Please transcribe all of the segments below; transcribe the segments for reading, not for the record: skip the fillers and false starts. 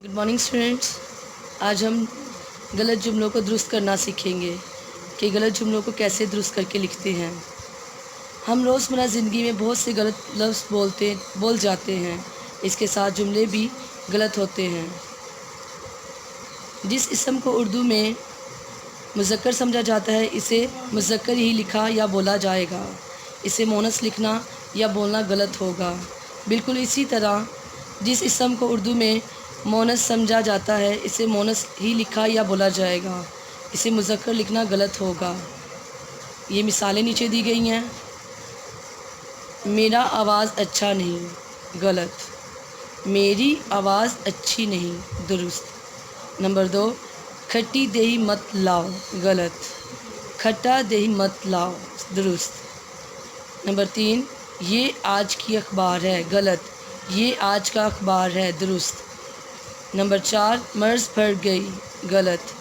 Good morning students. आज हम गलत जुमलों को दुरुस्त करना सीखेंगे कि गलत जुमलों को कैसे दुरुस्त करके लिखते हैं। हम रोज़मर्रा ज़िंदगी में बहुत से गलत लफ्ज़ बोल जाते हैं। इसके साथ जुमले भी गलत होते हैं। जिस इसम को उर्दू में मुज़क्कर समझा जाता है इसे मुज़क्कर ही लिखा या बोला जाएगा। इसे मोनस लिखना या बोलना गलत होगा। बिल्कुल इसी तरह जिस इसम को उर्दू में मोनस समझा जाता है इसे मोनस ही लिखा या बोला जाएगा। इसे मुज़क्कर लिखना गलत होगा। ये मिसालें नीचे दी गई हैं। मेरा आवाज़ अच्छा नहीं, गलत। मेरी आवाज़ अच्छी नहीं, दुरुस्त। नंबर 2, खट्टी दही मत लाओ, गलत। खट्टा दही मत लाओ, दुरुस्त। नंबर 3, ये आज की अखबार है, गलत। ये आज का अखबार है, दुरुस्त। नंबर 4, मर्ज़ बढ़ गई, गलत।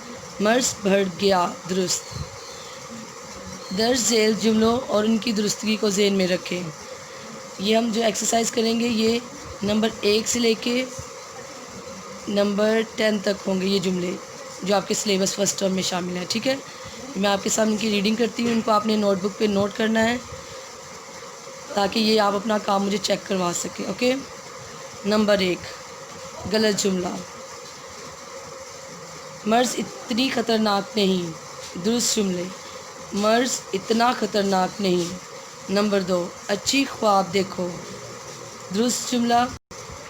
मर्ज़ बढ़ गया, दुरुस्त। दर्ज झेल जुमलों और उनकी दुरुस्तगी को ज़हन में रखें। ये हम जो एक्सरसाइज करेंगे ये नंबर 1 से लेके नंबर 10 तक होंगे। ये जुमले जो आपके सिलेबस फर्स्ट टर्म में शामिल हैं, ठीक है। मैं आपके सामने इनकी रीडिंग करती हूँ। इनको आपने नोटबुक पे नोट करना है ताकि ये आप अपना काम मुझे चेक करवा सकें, ओके। नंबर 1, गलत जुमला। मर्ज़ इतनी ख़तरनाक नहीं, दुरुस्त जुमले। मर्ज़ इतना ख़तरनाक नहीं। नंबर 2, अच्छी ख्वाब देखो, दुरुस्त जुमला।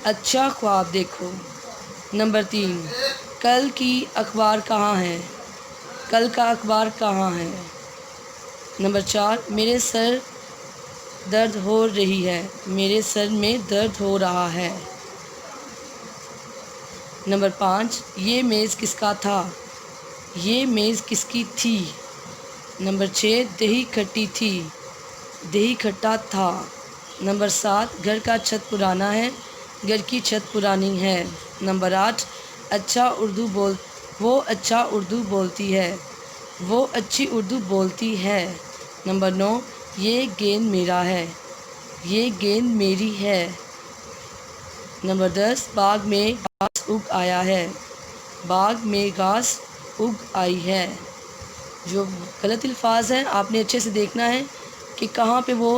अच्छा ख्वाब देखो। नंबर 3, कल की अखबार कहाँ है, कल का अखबार कहाँ है। नंबर 4, मेरे सर दर्द हो रही है, मेरे सर में दर्द हो रहा है। नंबर 5, ये मेज़ किसका था, ये मेज़ किसकी थी। नंबर 6, दही खट्टी थी, दही खट्टा था। नंबर 7, घर का छत पुराना है, घर की छत पुरानी है। नंबर 8, वो अच्छा उर्दू बोलती है, वो अच्छी उर्दू बोलती है। नंबर 9, ये गेंद मेरा है, ये गेंद मेरी है। नंबर 10, बाग में घास उग आया है, बाग में घास उग आई है। जो गलत अल्फाज हैं आपने अच्छे से देखना है कि कहाँ पे वो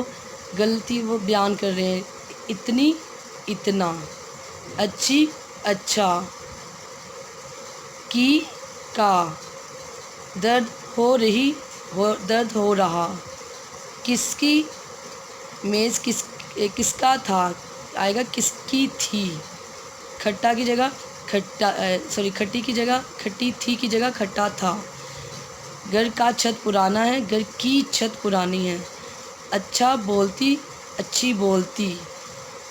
गलती वो बयान कर रहे हैं। इतनी, इतना। अच्छी, अच्छा। की, का। दर्द हो रही, दर्द हो रहा। किसकी, मेज़ किसका था आएगा, किसकी थी। खट्टा की जगह खट्टी की जगह खट्टी थी की जगह खट्टा था। घर का छत पुराना है, घर की छत पुरानी है। अच्छा बोलती, अच्छी बोलती।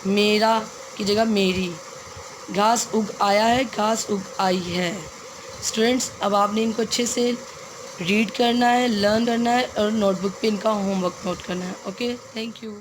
मेरा की जगह मेरी। घास उग आया है, घास उग आई है। स्टूडेंट्स, अब आपने इनको अच्छे से रीड करना है, लर्न करना है और नोटबुक पे इनका होमवर्क नोट करना है, ओके। Thank you.